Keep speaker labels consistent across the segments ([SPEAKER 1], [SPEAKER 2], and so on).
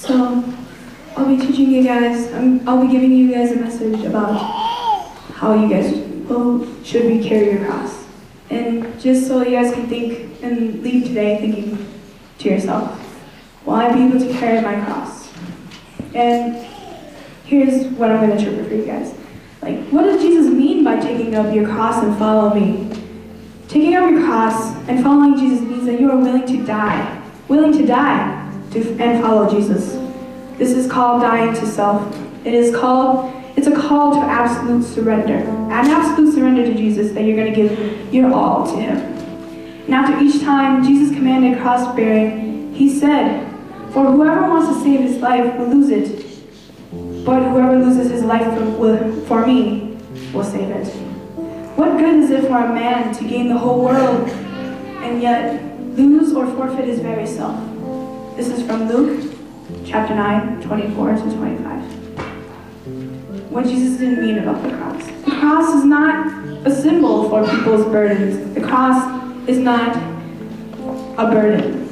[SPEAKER 1] So, I'll be teaching you guys, I'll be giving you guys a message about how you guys should carry your cross. And just so you guys can think and leave today thinking to yourself, will I be able to carry my cross? And here's what I'm going to interpret for you guys. Like, what does Jesus mean by taking up your cross and follow me? Taking up your cross and following Jesus means that you are willing to die and follow Jesus. This is called dying to self. It's a call to absolute surrender. An absolute surrender to Jesus, that you're going to give your all to him. And after each time Jesus commanded cross bearing, he said, "For whoever wants to save his life will lose it, but whoever loses his life for me will save it." What good is it for a man to gain the whole world and yet lose or forfeit his very self? This is from Luke chapter 9, 24 to 25. What Jesus didn't mean about the cross. The cross is not a symbol for people's burdens. The cross is not a burden.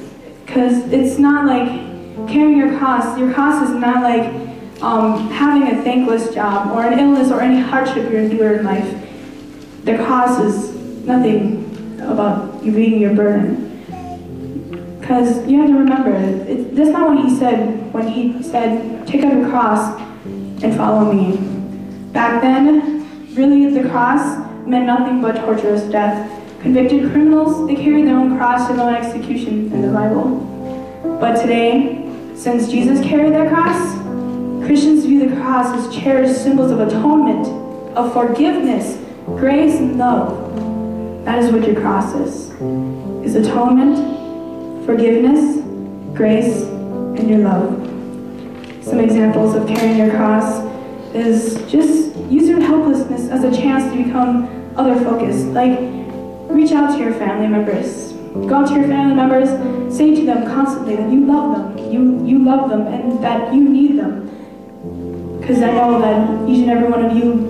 [SPEAKER 1] Because it's not like carrying your cross. Your cross is not like having a thankless job or an illness or any hardship you endure in life. The cross is nothing about you being your burden. Because you have to remember, that's not what he said when he said, "Take up your cross and follow me." Back then, really the cross meant nothing but torturous death. Convicted criminals, they carried their own cross to their own execution in the Bible. But today, since Jesus carried that cross, Christians view the cross as cherished symbols of atonement, of forgiveness, grace, and love. That is what your cross is atonement, forgiveness, grace, and your love. Some examples of carrying your cross is just use your helplessness as a chance to become other-focused. Like, reach out to your family members. Go out to your family members, say to them constantly that you love them. You love them and that you need them. Because I know that each and every one of you,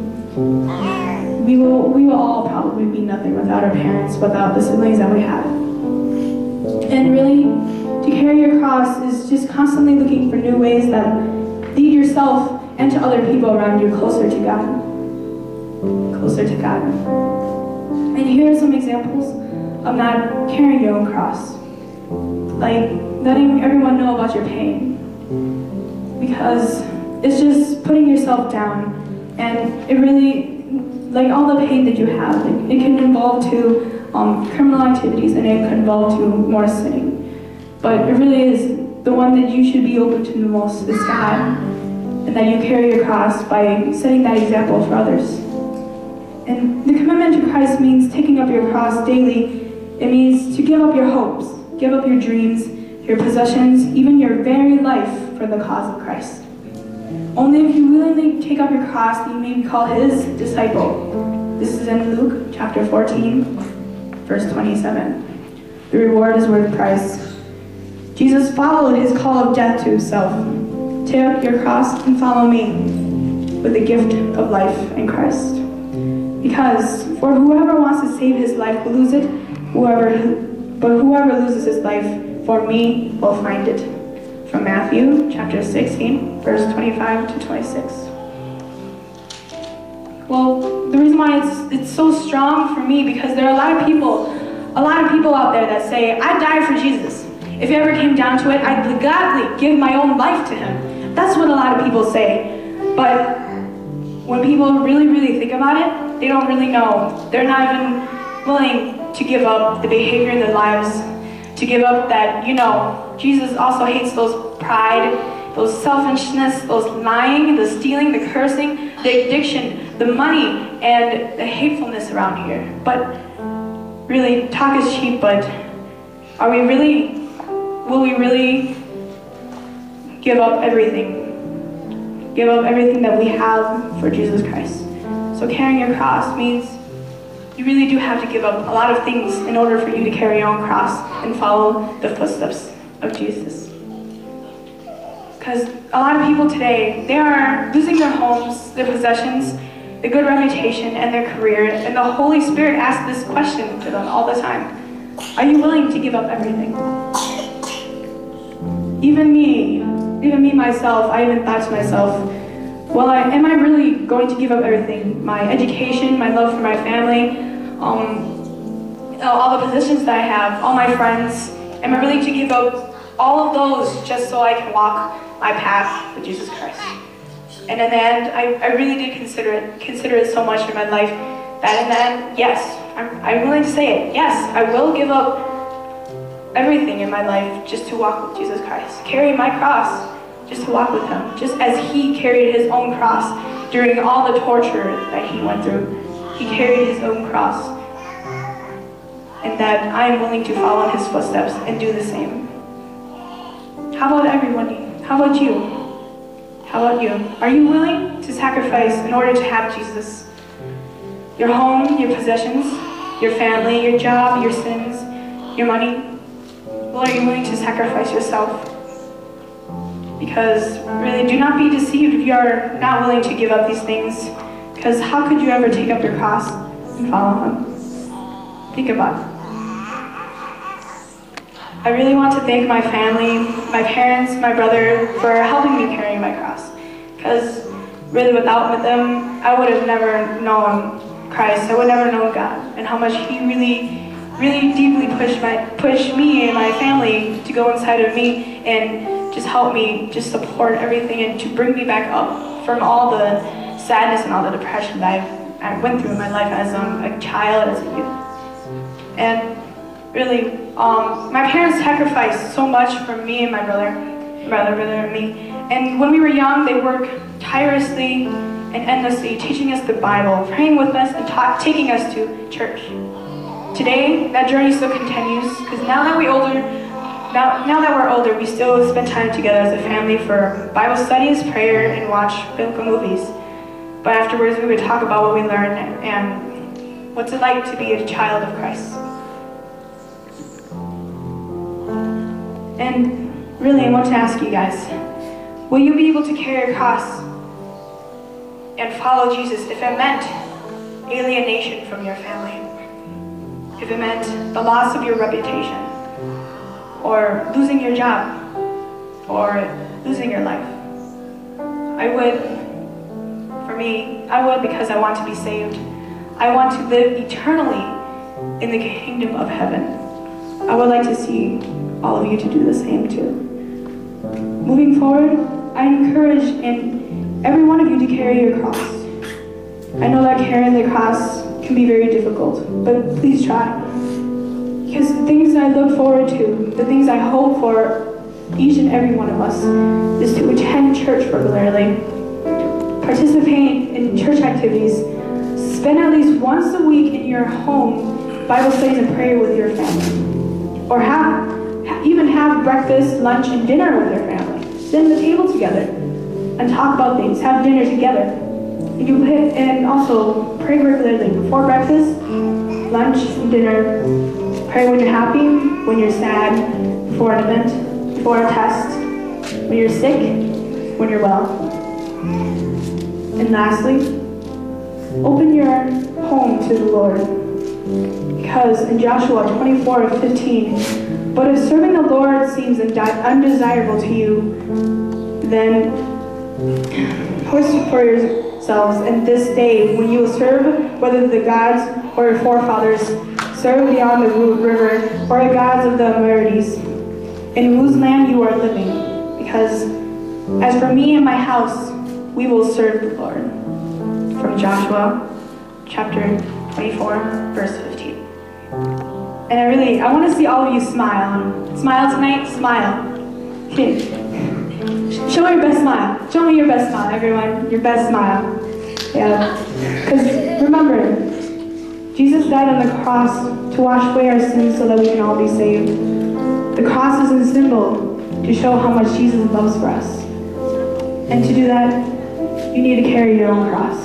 [SPEAKER 1] we will all probably be nothing without our parents, without the siblings that we have. And really, to carry your cross is just constantly looking for new ways that lead yourself and to other people around you closer to God. Closer to God. And here are some examples of not carrying your own cross. Like letting everyone know about your pain. Because it's just putting yourself down. And it really, like all the pain that you have, it can involve to criminal activities, and it can involve to more sinning. But it really is the one that you should be open to the most is God, and that you carry your cross by setting that example for others. And the commitment to Christ means taking up your cross daily. It means to give up your hopes, give up your dreams, your possessions, even your very life for the cause of Christ. Only if you willingly take up your cross, you may be called his disciple. This is in Luke chapter 14, verse 27. The reward is worth the price. Jesus followed his call of death to himself. Take up your cross and follow me with the gift of life in Christ. Because for whoever wants to save his life will lose it, but whoever loses his life for me will find it. From Matthew chapter 16, verse 25 to 26. Well, the reason why it's so strong for me, because there are a lot of people out there that say, "I'd die for Jesus. If it ever came down to it, I'd gladly give my own life to him." That's what a lot of people say. But when people really, really think about it, they don't really know. They're not even willing to give up the behavior in their lives, to give up that, Jesus also hates those pride, those selfishness, those lying, the stealing, the cursing, the addiction, the money, and the hatefulness around here. But really, talk is cheap, but will we really give up everything? Give up everything that we have for Jesus Christ. So carrying your cross means you really do have to give up a lot of things in order for you to carry your own cross and follow the footsteps of Jesus. Because a lot of people today, they are losing their homes, their possessions, their good reputation, and their career. And the Holy Spirit asks this question to them all the time. Are you willing to give up everything? Even me myself, I even thought to myself, well, am I really going to give up everything? My education, my love for my family, all the positions that I have, all my friends. Am I willing to give up all of those just so I can walk my path with Jesus Christ? And in the end, I really did consider it so much in my life that in the end, yes, I'm willing to say it. Yes, I will give up everything in my life just to walk with Jesus Christ. Carry my cross just to walk with him. Just as he carried his own cross during all the torture that he went through. He carried his own cross. And that I am willing to follow in his footsteps and do the same. How about everyone? How about you? How about you? Are you willing to sacrifice in order to have Jesus? Your home, your possessions, your family, your job, your sins, your money? Well, are you willing to sacrifice yourself? Because really, do not be deceived if you are not willing to give up these things. Because how could you ever take up your cross and follow him? Think about it. I really want to thank my family, my parents, my brother for helping me carry my cross. Because really without them, I would have never known Christ. I would never know God and how much he really deeply pushed me and my family to go inside of me and just help me, just support everything and to bring me back up from all the sadness and all the depression that I went through in my life as a child, as a youth. And really, my parents sacrificed so much for me and my brother and me. And when we were young, they worked tirelessly and endlessly, teaching us the Bible, praying with us, and taking us to church. Today, that journey still continues, because now that we're older, we still spend time together as a family for Bible studies, prayer, and watch biblical movies. But afterwards, we would talk about what we learned and what's it like to be a child of Christ. And really, I want to ask you guys, will you be able to carry a cross and follow Jesus if it meant alienation from your family? If it meant the loss of your reputation, or losing your job, or losing your life? I would, for me, I would, because I want to be saved. I want to live eternally in the kingdom of heaven. I would like to see all of you to do the same too. Moving forward, I encourage every one of you to carry your cross. I know that carrying the cross can be very difficult, but please try. Because the things I look forward to, the things I hope for each and every one of us, is to attend church regularly, participate in church activities, spend at least once a week in your home Bible studies and prayer with your family, or even have breakfast, lunch, and dinner with your family. Sit at the table together and talk about things, have dinner together. And also pray regularly before breakfast, lunch, and dinner. Pray when you're happy, when you're sad, before an event, before a test, when you're sick, when you're well. And lastly, open your home to the Lord. Because in Joshua 24:15, but if serving the Lord seems undesirable to you, then post for yourselves in this day when you will serve whether the gods or your forefathers served beyond the river or the gods of the Amorites, in whose land you are living. Because as for me and my house, we will serve the Lord. From Joshua chapter 24, verse 15. And I want to see all of you smile. Smile tonight, smile. Show me your best smile. Show me your best smile, everyone. Your best smile. Yeah. Because remember, Jesus died on the cross to wash away our sins so that we can all be saved. The cross is a symbol to show how much Jesus loves for us. And to do that, you need to carry your own cross.